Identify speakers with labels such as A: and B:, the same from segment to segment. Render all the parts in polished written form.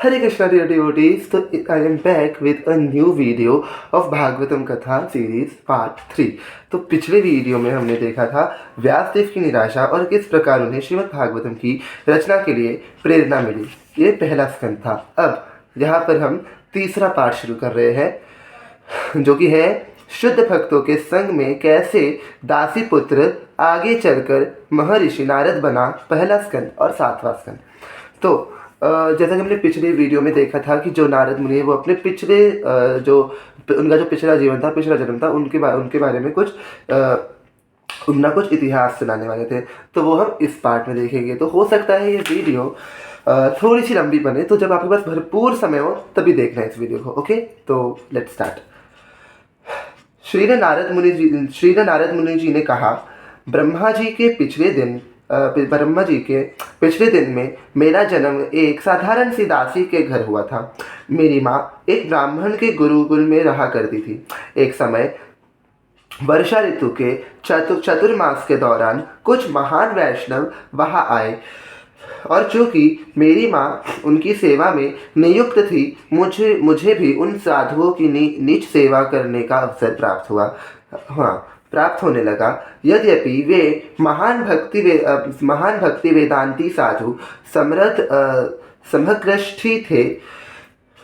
A: Hare Krishna dear devotees, so I am back with a new video of Bhagavatam कथा series part 3। तो पिछले video में हमने देखा था व्यासदेव की निराशा और किस प्रकार उन्हें श्रीमद् भागवतम की रचना के लिए प्रेरणा मिली। ये पहला स्कंद था। अब यहाँ पर हम तीसरा पार्ट शुरू कर रहे हैं, जो कि है शुद्ध भक्तों के संग में कैसे दासी पुत्र आगे चलकर महर्षि नारद बना। पहला स्कंद और सातवां स्कंद। तो जैसा कि हमने पिछले वीडियो में देखा था कि जो नारद मुनि है वो अपने पिछले उनका जो पिछला जीवन था, पिछला जन्म था, उनके बारे में कुछ इतिहास सुनाने वाले थे। तो वो हम इस पार्ट में देखेंगे। तो हो सकता है ये वीडियो थोड़ी सी लंबी बने, तो जब आपके पास भरपूर समय हो तभी देखना है इस वीडियो को। ओके, तो लेट्स स्टार्ट। श्री नारद मुनि जी ने कहा, ब्रह्मा जी के पिछले दिन में मेरा जन्म एक साधारण सी दासी के घर हुआ था। मेरी माँ एक ब्राह्मण के गुरुकुल में रहा करती थी। एक समय वर्षा ऋतु के चतुर्मास के दौरान कुछ महान वैष्णव वहाँ आए और चूँकि मेरी माँ उनकी सेवा में नियुक्त थी, मुझे भी उन साधुओं की नीच सेवा करने का अवसर प्राप्त होने लगा। यद्यपि वे महान भक्ति वेदांती साधु समग्रष्ठी थे,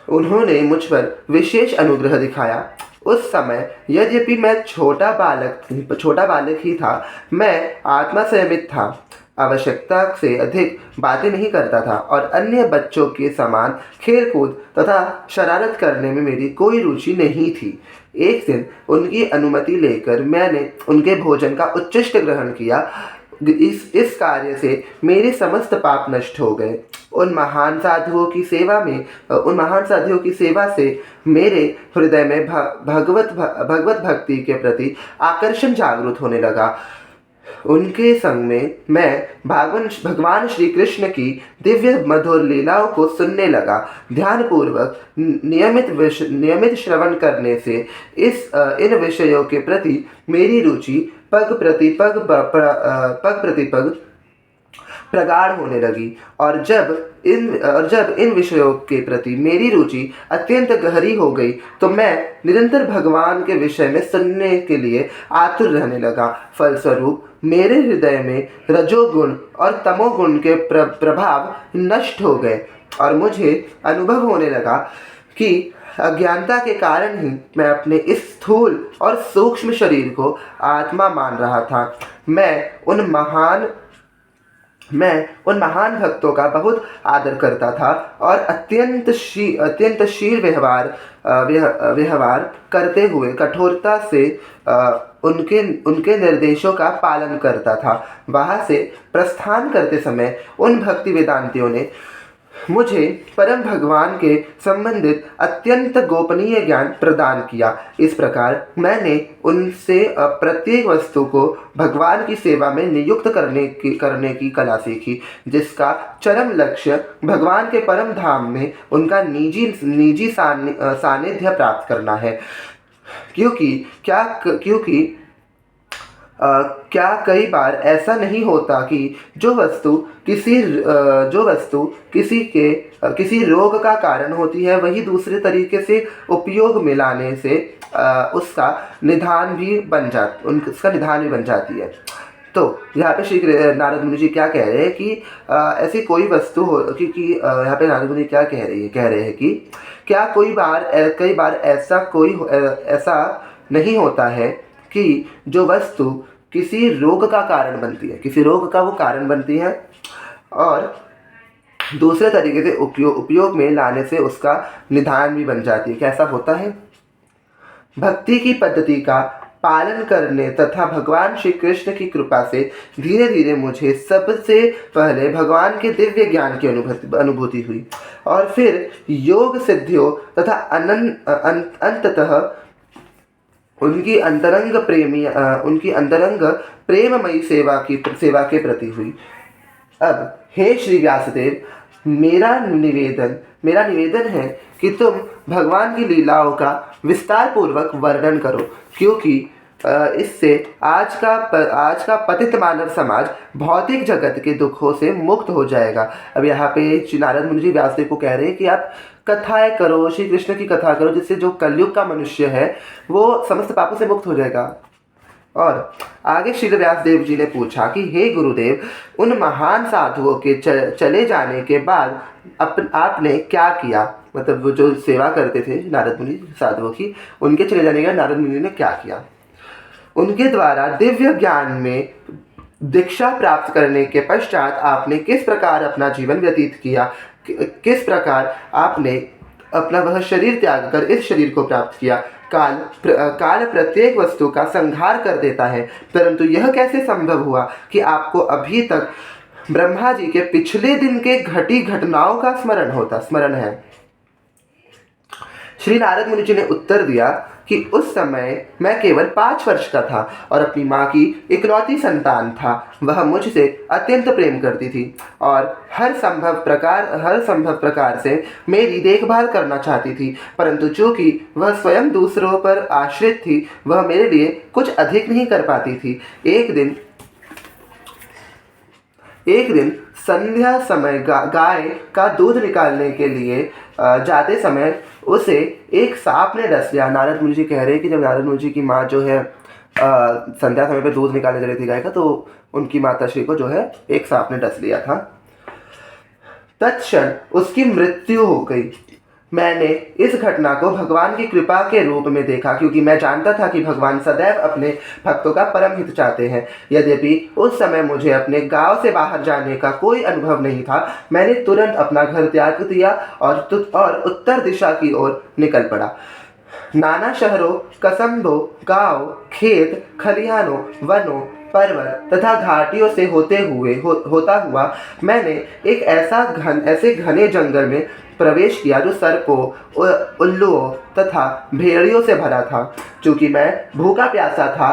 A: उन्होंने मुझ पर विशेष अनुग्रह दिखाया। उस समय यद्यपि मैं छोटा बालक ही था, मैं आत्मा संयमित था, आवश्यकता से अधिक बातें नहीं करता था और अन्य बच्चों के समान खेलकूद तथा शरारत करने में मेरी कोई रुचि नहीं थी। एक दिन उनकी अनुमति लेकर मैंने उनके भोजन का उच्चिष्ट ग्रहण किया। इस कार्य से मेरे समस्त पाप नष्ट हो गए। उन महान साधुओं की सेवा से मेरे हृदय में भगवत भक्ति के प्रति आकर्षण जागृत होने लगा। उनके संग में मैं भगवान श्री कृष्ण की दिव्य मधुर लीलाओं को सुनने लगा। ध्यानपूर्वक नियमित श्रवण करने से इन विषयों के प्रति मेरी रुचि पग प्रति पग प्रगाढ़ होने लगी। और जब इन विषयों के प्रति मेरी रुचि अत्यंत गहरी हो गई, तो मैं निरंतर भगवान के विषय में सुनने के लिए आतुर रहने लगा। फलस्वरूप मेरे हृदय में रजोगुण और तमोगुण के प्रभाव नष्ट हो गए और मुझे अनुभव होने लगा कि अज्ञानता के कारण ही मैं अपने इस स्थूल और सूक्ष्म शरीर को आत्मा मान रहा था। मैं उन महान भक्तों का बहुत आदर करता था और अत्यंत शील व्यवहार करते हुए कठोरता से उनके निर्देशों का पालन करता था। वहाँ से प्रस्थान करते समय उन भक्ति वेदांतियों ने मुझे परम भगवान के संबंधित अत्यंत गोपनीय ज्ञान प्रदान किया। इस प्रकार मैंने उनसे प्रत्येक वस्तु को भगवान की सेवा में नियुक्त करने की कला सीखी, जिसका चरम लक्ष्य भगवान के परम धाम में उनका निजी सानिध्य प्राप्त करना है। क्या कई बार ऐसा नहीं होता कि जो वस्तु किसी रोग का कारण होती है, वही दूसरे तरीके से उपयोग में लाने से उसका निदान भी बन जाती है। तो यहाँ पे श्री नारद मुनि जी क्या कह रहे हैं कि ऐसी कोई वस्तु हो, क्योंकि यहाँ पे नारद मुनि क्या कह रहे हैं कि क्या कई बार ऐसा नहीं होता है कि जो वस्तु किसी रोग का वो कारण बनती है और दूसरे तरीके से उपयोग में लाने से उसका निदान भी बन जाती है। कैसा होता है? भक्ति की पद्धति का पालन करने तथा भगवान श्री कृष्ण की कृपा से धीरे धीरे मुझे सबसे पहले भगवान के दिव्य ज्ञान की अनुभूति हुई और फिर योग सिद्धियों तथा अंततः उनकी अंतरंग प्रेममयी सेवा के प्रति हुई। अब हे श्री व्यासदेव, मेरा निवेदन है कि तुम भगवान की लीलाओं का विस्तार पूर्वक वर्णन करो, क्योंकि इससे आज का पतित मानव समाज भौतिक जगत के दुखों से मुक्त हो जाएगा। अब यहाँ पे श्री नारद मुनि जी व्यासदेव को कह रहे हैं कि आप कथाएं करो, श्री कृष्ण की कथा करो, जिससे जो कलयुग का मनुष्य है वो समस्त पापों से मुक्त हो जाएगा। और आगे श्री व्यासदेव जी ने पूछा कि हे गुरुदेव, उन महान साधुओं के चले जाने के बाद आपने क्या किया? मतलब वो जो सेवा करते थे नारद मुनि साधुओं की, उनके चले जाने के बाद नारद मुनि ने क्या किया? उनके द्वारा दिव्य ज्ञान में दीक्षा प्राप्त करने के पश्चात आपने किस प्रकार अपना जीवन व्यतीत किया, किस प्रकार आपने अपना वह शरीर त्याग कर इस शरीर को प्राप्त किया। काल प्रत्येक वस्तु का संहार कर देता है, परंतु यह कैसे संभव हुआ कि आपको अभी तक ब्रह्मा जी के पिछले दिन के घटी घटनाओं का स्मरण है? श्री नारद मुनि जी ने उत्तर दिया कि उस समय मैं केवल 5 वर्ष का था और अपनी माँ की इकलौती संतान था। वह मुझसे अत्यंत प्रेम करती थी और हर संभव प्रकार से मेरी देखभाल करना चाहती थी, परंतु चूंकि वह स्वयं दूसरों पर आश्रित थी, वह मेरे लिए कुछ अधिक नहीं कर पाती थी। एक दिन संध्या समय गाय का दूध निकालने के लिए जाते समय उसे एक सांप ने डस लिया। नारद मुनि जी कह रहे हैं कि जब नारद मुनि जी की माँ जो है संध्या समय पे दूध निकालने जा रही थी गाय का, तो उनकी माता श्री को जो है एक सांप ने डस लिया था। तत्क्षण उसकी मृत्यु हो गई। मैंने इस घटना को भगवान की कृपा के रूप में देखा, क्योंकि मैं जानता था कि भगवान सदैव अपने भक्तों का परम हित चाहते हैं। यद्यपि उस समय मुझे अपने गांव से बाहर जाने का कोई अनुभव नहीं था, मैंने तुरंत अपना घर त्याग दिया और उत्तर दिशा की ओर निकल पड़ा। नाना शहरों, कस्बों, गांव, खेत खलिहानों, वनों, पर्वत तथा घाटियों से होता हुआ मैंने एक ऐसे घने जंगल में प्रवेश किया जो सर्पों, उल्लुओं तथा भेड़ियों से भरा था। चूँकि मैं भूखा प्यासा था,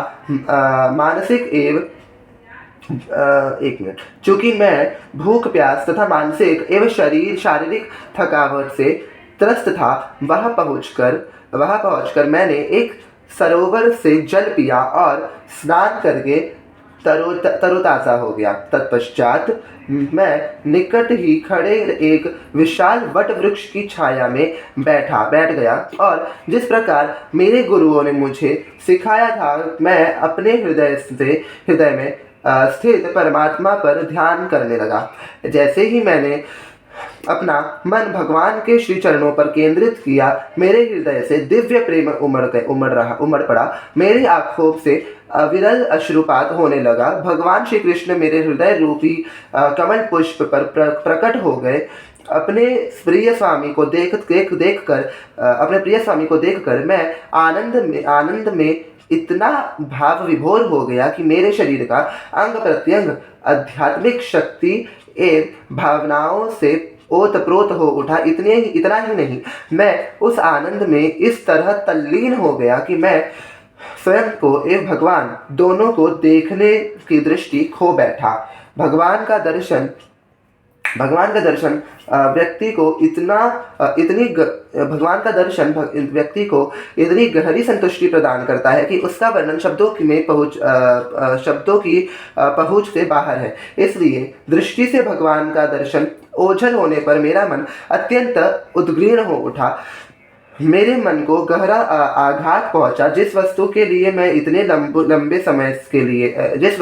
A: चूँकि मैं भूख प्यास तथा मानसिक एवं शारीरिक थकावट से त्रस्त था, वहाँ पहुँचकर मैंने एक सरोवर से जल पिया और स्नान करके तरोताज़ा हो गया। तत्पश्चात मैं निकट ही खड़े एक विशाल वट वृक्ष की छाया में बैठ गया और जिस प्रकार मेरे गुरुओं ने मुझे सिखाया था, मैं अपने हृदय में स्थित परमात्मा पर ध्यान करने लगा। जैसे ही मैंने अपना मन भगवान के श्री चरणों पर केंद्रित किया, मेरे हृदय से दिव्य प्रेम उमड़ पड़ा। मेरी आँखों से अविरल अश्रुपात होने लगा। भगवान श्री कृष्ण मेरे हृदय रूपी कमल पुष्प पर प्रकट हो गए। अपने प्रिय स्वामी को देखकर मैं आनंद में इतना भाव विभोर हो गया कि मेरे शरीर का अंग प्रत्यंग आध्यात्मिक शक्ति एवं भावनाओं से ओतप्रोत हो उठा। इतना ही नहीं, मैं उस आनंद में इस तरह तल्लीन हो गया कि मैं स्वयं को एवं भगवान दोनों को देखने की दृष्टि खो बैठा। भगवान का दर्शन व्यक्ति को इतनी गहरी संतुष्टि प्रदान करता है कि उसका वर्णन शब्दों की पहुँच से बाहर है। इसलिए दृष्टि से भगवान का दर्शन ओझल होने पर मेरा मन अत्यंत उद्ग्रीण हो उठा। मेरे मन को गहरा आघात पहुंचा। जिस वस्तु के लिए मैं इतने लंबे समय के लिए जिस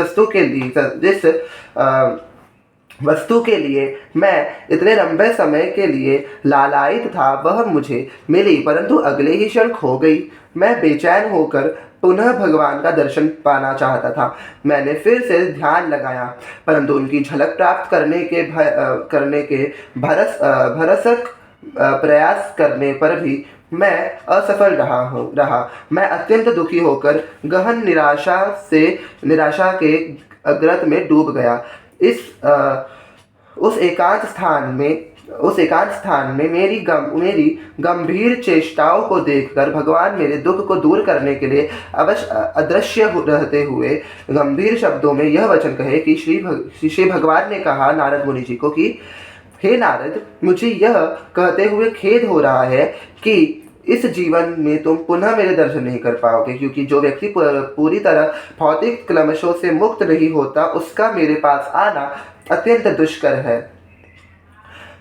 A: वस्तु के लिए मैं इतने लंबे समय के लिए लालायित था, वह मुझे मिली, परंतु अगले ही क्षण खो गई। मैं बेचैन होकर पुनः भगवान का दर्शन पाना चाहता था। मैंने फिर से ध्यान लगाया, परंतु उनकी झलक प्राप्त करने के भरसक प्रयास करने पर भी मैं असफल रहा। मैं अत्यंत दुखी होकर गहन निराशा के गर्त में डूब गया। उस एकांत स्थान में मेरी गंभीर चेष्टाओं को देखकर भगवान मेरे दुख को दूर करने के लिए अदृश्य रहते हुए गंभीर शब्दों में यह वचन कहे कि श्री भगवान ने कहा नारद मुनि जी को कि हे नारद, मुझे यह कहते हुए खेद हो रहा है कि इस जीवन में तुम पुनः मेरे दर्शन नहीं कर पाओगे, क्योंकि जो व्यक्ति पूरी तरह भौतिक क्लेशों से मुक्त नहीं होता उसका मेरे पास आना अत्यंत दुष्कर है।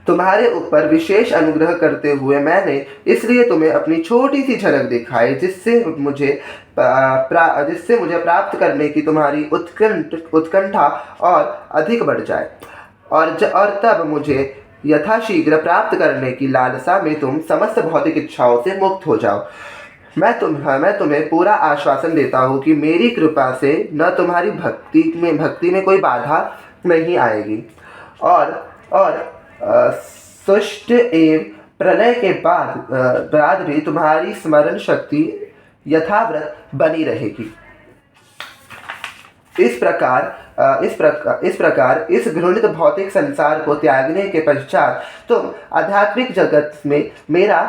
A: तुम्हारे ऊपर विशेष अनुग्रह करते हुए मैंने इसलिए तुम्हें अपनी छोटी सी झलक दिखाई, जिससे मुझे प्राप्त करने की तुम्हारी उत्कंठा और अधिक बढ़ जाए, और तब मुझे यथाशीघ्र प्राप्त करने की लालसा में तुम समस्त भौतिक इच्छाओं से मुक्त हो जाओ। मैं तुम्हें पूरा आश्वासन देता हूँ कि मेरी कृपा से न तुम्हारी भक्ति में कोई बाधा नहीं आएगी, और सुष्ट एवं प्रलय के बाद भी तुम्हारी स्मरण शक्ति यथावत बनी रहेगी। इस प्रकार इस घृणित भौतिक संसार को त्यागने के पश्चात तुम आध्यात्मिक जगत में मेरा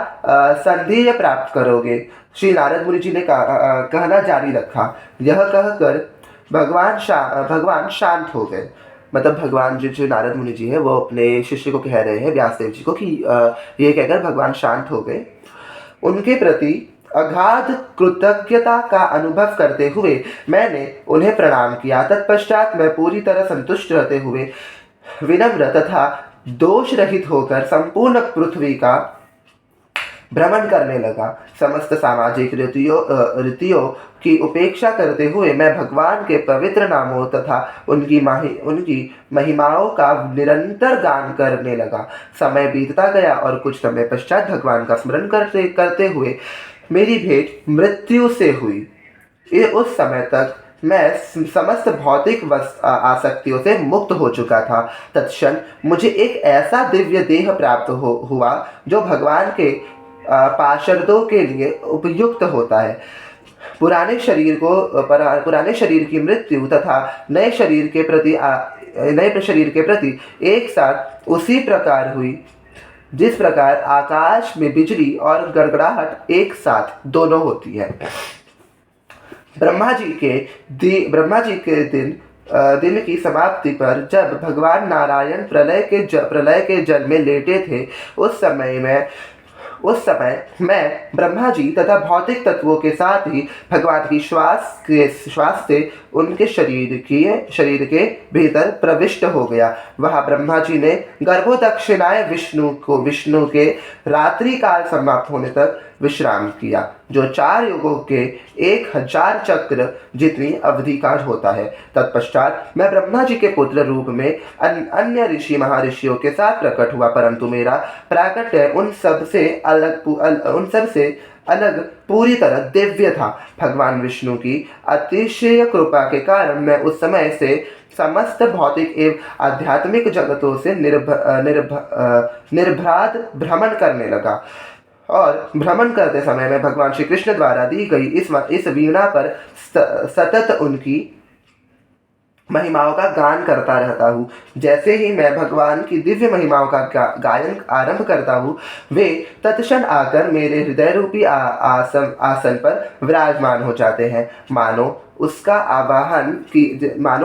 A: संधेय प्राप्त करोगे। श्री नारद मुनि जी ने कहना जारी रखा। यह कहकर भगवान शांत हो गए। मतलब भगवान जो नारद मुनि जी है वो अपने शिष्य को कह रहे हैं, व्यासदेव जी को, कि ये कहकर भगवान शांत हो गए। उनके प्रति अगाध कृतज्ञता का अनुभव करते हुए मैंने उन्हें प्रणाम किया। तत्पश्चात मैं पूरी तरह संतुष्ट रहते हुए विनम्र तथा दोष रहित होकर संपूर्ण पृथ्वी का भ्रमण करने लगा। समस्त सामाजिक रीतियों की उपेक्षा करते हुए मैं भगवान के पवित्र नामों तथा उनकी महिमाओं का निरंतर गान करने लगा। समय बीतता गया और कुछ समय पश्चात भगवान का स्मरण करते करते हुए मेरी भेंट मृत्यु से हुई। उस समय तक मैं समस्त भौतिक आसक्तियों से मुक्त हो चुका था। तत्क्षण मुझे एक ऐसा दिव्य देह प्राप्त हुआ जो भगवान के पार्षदों के लिए उपयुक्त होता है। पुराने शरीर की मृत्यु तथा नए शरीर के प्रति एक साथ उसी प्रकार हुई जिस प्रकार आकाश में बिजली और गड़गड़ाहट एक साथ दोनों होती है। ब्रह्मा जी के दिन की समाप्ति पर जब भगवान नारायण प्रलय के जल में लेटे थे, उस समय मैं ब्रह्मा जी तथा भौतिक तत्वों के साथ ही भगवान की श्वास से उनके शरीर के भीतर प्रविष्ट हो गया। वहाँ ब्रह्मा जी ने गर्भोदक्षिणाएं विष्णु के रात्रि काल समाप्त होने तक विश्राम किया, जो 4 युगों के 1000 चक्र जितनी अवधि का होता है। तत्पश्चात मैं ब्रह्मा जी के पुत्र रूप में अन्य ऋषि महर्षियों के साथ प्रकट हुआ, परंतु मेरा प्राकट्य उन सब से अलग पूरी तरह दिव्य था। भगवान विष्णु की अतिशय कृपा के कारण मैं उस समय से समस्त भौतिक एवं आध्यात्मिक जगतों से निर्भ्रात भ्रमण करने लगा, और भ्रमण करते समय मैं भगवान श्री कृष्ण द्वारा दी गई इस वीणा पर सतत उनकी महिमाओं का गान करता रहता हूँ। जैसे ही मैं भगवान की दिव्य महिमाओं का गायन आरंभ करता हूँ, वे तत्क्षण आकर मेरे हृदय रूपी आसन पर विराजमान हो जाते हैं, मानो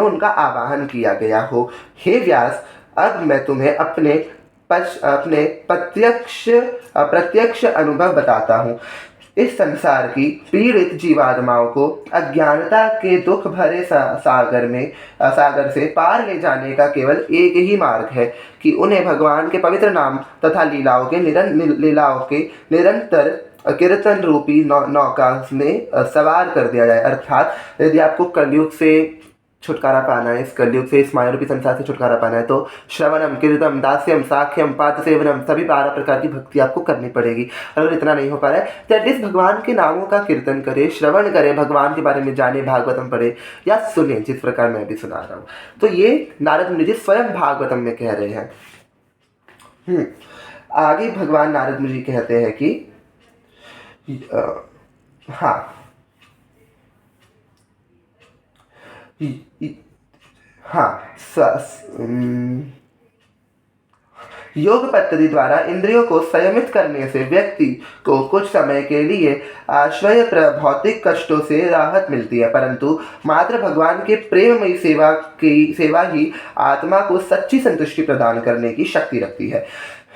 A: उनका आवाहन किया गया हो। हे व्यास, अब मैं तुम्हें अपने प्रत्यक्ष अनुभव बताता हूँ। इस संसार की पीड़ित जीवात्माओं को अज्ञानता के दुख भरे सागर से पार ले जाने का केवल एक ही मार्ग है कि उन्हें भगवान के पवित्र नाम तथा लीलाओं के निरंतर कीर्तन रूपी नौका में सवार कर दिया जाए। अर्थात यदि आपको कलयुग से छुटकारा पाना है, इस कलयुग से, इस माया रूपी संसार से छुटकारा पाना है, तो श्रवणम, कीर्तनम, दास्यम, साख्यम, पाद सेवनम, सभी 12 प्रकार की भक्ति आपको करनी पड़ेगी। अगर इतना नहीं हो पा रहा है तो एटलीस्ट भगवान के नामों का कीर्तन करें, श्रवण करें, भगवान के बारे में जाने, भागवतम पढ़े या सुने, जिस प्रकार मैं भी सुना रहा हूँ। तो ये नारद मुनि जी स्वयं भागवतम में कह रहे हैं। आगे भगवान नारद मुनि जी कहते हैं कि योग पद्धति द्वारा इंद्रियों को संयमित करने से व्यक्ति को कुछ समय के लिए आश्रय भौतिक कष्टों से राहत मिलती है, परंतु मात्र भगवान के प्रेममयी सेवा ही आत्मा को सच्ची संतुष्टि प्रदान करने की शक्ति रखती है।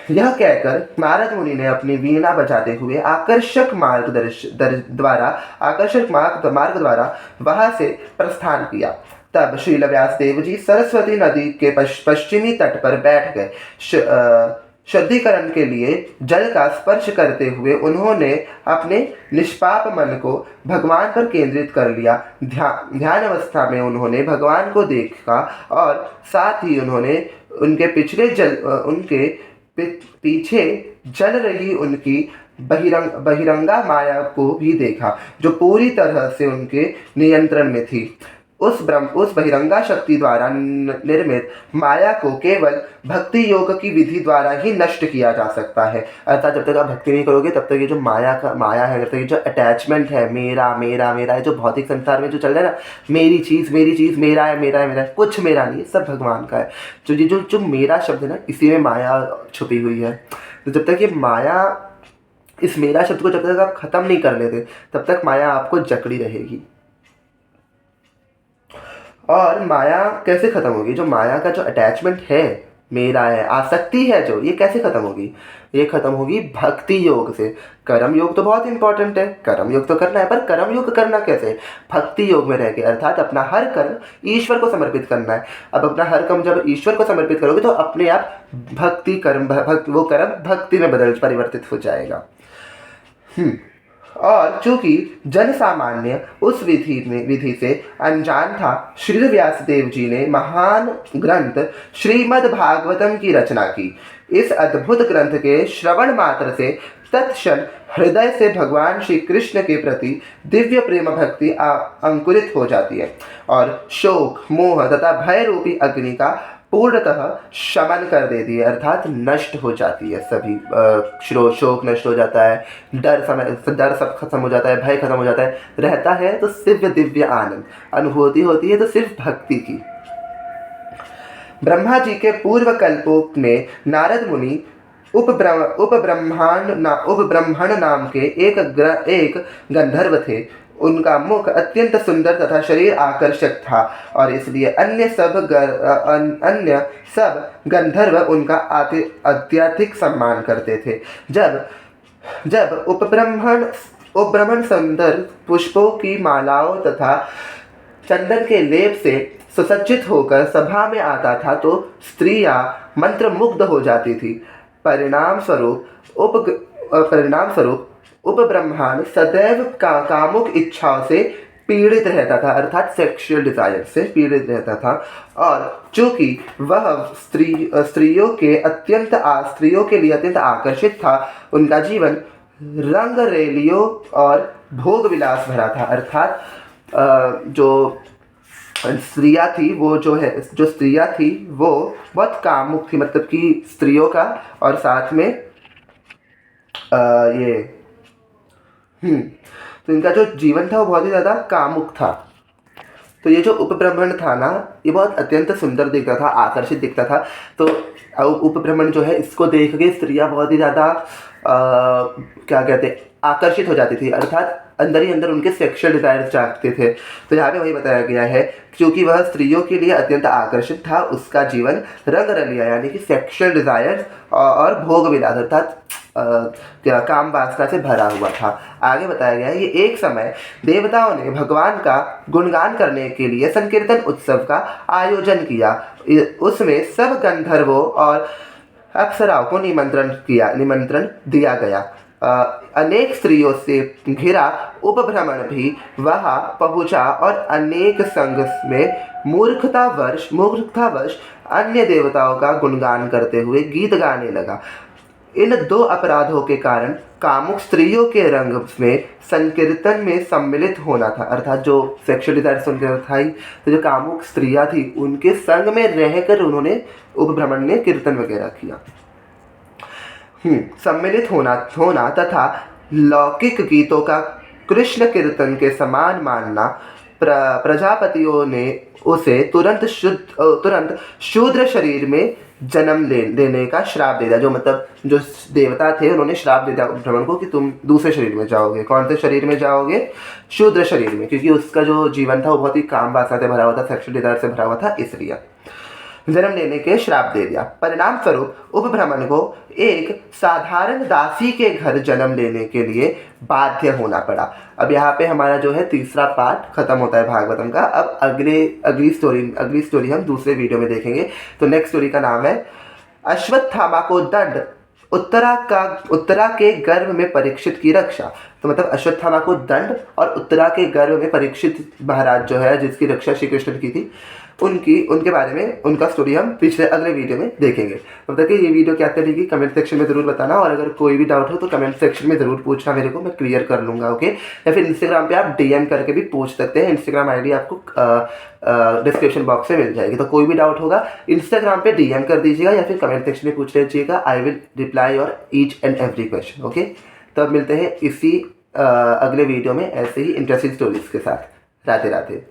A: यह कहकर नारद मुनि ने अपनी वीणा बजाते हुए आकर्षक मार्ग द्वारा वहां से प्रस्थान किया। तब श्रील व्यासदेव जी सरस्वती नदी के पश्चिमी तट पर बैठ गए। शुद्धिकरण के लिए जल का स्पर्श करते हुए उन्होंने अपने निष्पाप मन को भगवान पर केंद्रित कर लिया। ध्यान अवस्था में उन्होंने भगवान को देखा और साथ ही उन्होंने उनके पीछे जल रही उनकी बहिरंगा माया को भी देखा, जो पूरी तरह से उनके नियंत्रण में थी। उस बहिरंगा शक्ति द्वारा निर्मित माया को केवल भक्ति योग की विधि द्वारा ही नष्ट किया जा सकता है। अर्थात जब तक आप भक्ति नहीं करोगे तब तक ये जो माया है, जब तक ये जो अटैचमेंट है, मेरा मेरा मेरा है, जो भौतिक संसार में जो चल रहा है ना, मेरी चीज़ मेरा है मेरा है मेरा है, कुछ मेरा नहीं है, सब भगवान का है। तो ये जो मेरा शब्द है ना, इसी में माया छुपी हुई है। तो जब तक ये माया, इस मेरा शब्द को जब तक आप ख़त्म नहीं कर लेते तब तक माया आपको जकड़ी रहेगी। और माया कैसे ख़त्म होगी? जो माया का जो अटैचमेंट है, मेरा है, आसक्ति है जो, ये कैसे ख़त्म होगी? ये ख़त्म होगी भक्ति योग से। कर्म योग तो बहुत इंपॉर्टेंट है, कर्म योग तो करना है, पर कर्म योग करना कैसे? भक्ति योग में रह के, अर्थात अपना हर कर्म ईश्वर को समर्पित करना है। अब अपना हर कर्म जब ईश्वर को समर्पित करोगे तो अपने आप वो कर्म भक्ति में परिवर्तित हो जाएगा। और चूंकि जन सामान्य उस विधि से अनजान था, श्री व्यासदेव जी ने महान ग्रंथ श्रीमद् भागवतम की रचना की। इस अद्भुत ग्रंथ के श्रवण मात्र से तत्क्षण हृदय से भगवान श्री कृष्ण के प्रति दिव्य प्रेम भक्ति अंकुरित हो जाती है और शोक, मोह तथा भय रूपी अग्नि का पूर्णतः शमन कर देती है, अर्थात नष्ट हो जाती है। सभी शोक नष्ट हो जाता है, डर सब खत्म हो जाता है, भय खत्म हो जाता है। रहता है तो सिर्फ दिव्य आनंद, अनुभूति होती है तो सिर्फ भक्ति की। ब्रह्मा जी के पूर्व कल्पों में नारद मुनि उपब्रह्मण नाम के एक गंधर्व थे। उनका मुख अत्यंत सुंदर तथा शरीर आकर्षक था और इसलिए अन्य सब गंधर्व उनका अत्यधिक सम्मान करते थे। जब उपब्रह्मण सुंदर पुष्पों की मालाओं तथा चंदन के लेप से सुसज्जित होकर सभा में आता था तो स्त्रियां मंत्रमुग्ध हो जाती थी। परिणाम स्वरूप उपब्रह्मण सदैव कामुक इच्छाओं से पीड़ित रहता था, अर्थात सेक्सुअल डिजायर से पीड़ित रहता था। और चूंकि वह स्त्रियों के लिए अत्यंत आकर्षित था, उनका जीवन रंग रैलियों और भोग विलास भरा था। अर्थात जो स्त्रियाँ थी वो बहुत कामुक थी, मतलब कि स्त्रियों का, और साथ में तो इनका जो जीवन था वो बहुत ही ज़्यादा कामुक था। तो ये जो उपब्रह्मण था ना, ये बहुत अत्यंत सुंदर दिखता था, आकर्षित दिखता था। तो उपब्रह्मण जो है, इसको देख के स्त्रियाँ बहुत ही ज़्यादा क्या कहते हैं, आकर्षित हो जाती थी, अर्थात अंदर ही अंदर उनके सेक्सुअल डिजायर्स जागते थे। तो यहाँ पे वही बताया गया है, क्योंकि वह स्त्रियों के लिए अत्यंत आकर्षित था, उसका जीवन रंग रलिया यानी कि सेक्सुअल डिजायर्स और भोग विलास अर्थात काम वासना से भरा हुआ था। आगे बताया गया है कि एक समय देवताओं ने भगवान का गुणगान करने के लिए संकीर्तन उत्सव का आयोजन किया। उसमें सब गंधर्वों और अप्सराओं को निमंत्रण दिया गया। अनेक स्त्रियों से घिरा उपभ्रमण भी वहां पहुंचा और अनेक संग में मूर्खतावश अन्य देवताओं का गुणगान करते हुए गीत गाने लगा। इन दो अपराधों के कारण कामुक स्त्रियों के रंग में संकीर्तन में सम्मिलित होना था, अर्थात जो सेक्सुअल डिजायर सुनकर था, तो जो कामुक स्त्रियां थी उनके संग में रहकर उन्होंने उपभ्रमण ने कीर्तन वगैरह किया। सम्मिलित होना तथा लौकिक गीतों का कृष्ण कीर्तन के समान मानना, प्रजापतियों ने उसे तुरंत शूद्र शरीर में जन्म देने का श्राप दे दिया। जो मतलब जो देवता थे उन्होंने श्राप दे दिया उपभ्रमण को कि तुम दूसरे शरीर में जाओगे। कौन से शरीर में जाओगे? शूद्र शरीर में, क्योंकि उसका जो जीवन था वो बहुत ही काम वासना से भरा हुआ था, सेक्सुअल डिजायर से भरा हुआ था, इसलिए। जन्म लेने के श्राप दे दिया। परिणाम स्वरूप उपभ्रमण को एक साधारण दासी के घर जन्म लेने के लिए बाध्य होना पड़ा। अब यहाँ पे हमारा जो है तीसरा पार्ट खत्म होता है भागवतम का। अब अगली स्टोरी हम दूसरे वीडियो में देखेंगे। तो नेक्स्ट स्टोरी का नाम है अश्वत्थामा को दंड, उत्तरा के गर्भ में परीक्षित की रक्षा। तो मतलब अश्वत्थामा को दंड और उत्तरा के गर्भ में परीक्षित महाराज जो है जिसकी रक्षा श्री कृष्ण ने की थी, उनके बारे में उनका स्टोरी हम अगले वीडियो में देखेंगे। तब तक ये वीडियो क्या करेगी कमेंट सेक्शन में ज़रूर बताना, और अगर कोई भी डाउट हो तो कमेंट सेक्शन में ज़रूर पूछना मेरे को, मैं क्लियर कर लूँगा। ओके, या फिर इंस्टाग्राम पे आप DM करके भी पूछ सकते हैं। इंस्टाग्राम ID आपको डिस्क्रिप्शन बॉक्स में मिल जाएगी। तो कोई भी डाउट होगा इंस्टाग्राम पे DM कर दीजिएगा या फिर कमेंट सेक्शन में पूछ लीजिएगा। I will reply your each and every question. Okay, तो अब मिलते हैं इसी अगले वीडियो में ऐसे ही इंटरेस्टिंग स्टोरीज के साथ। राधे राधे।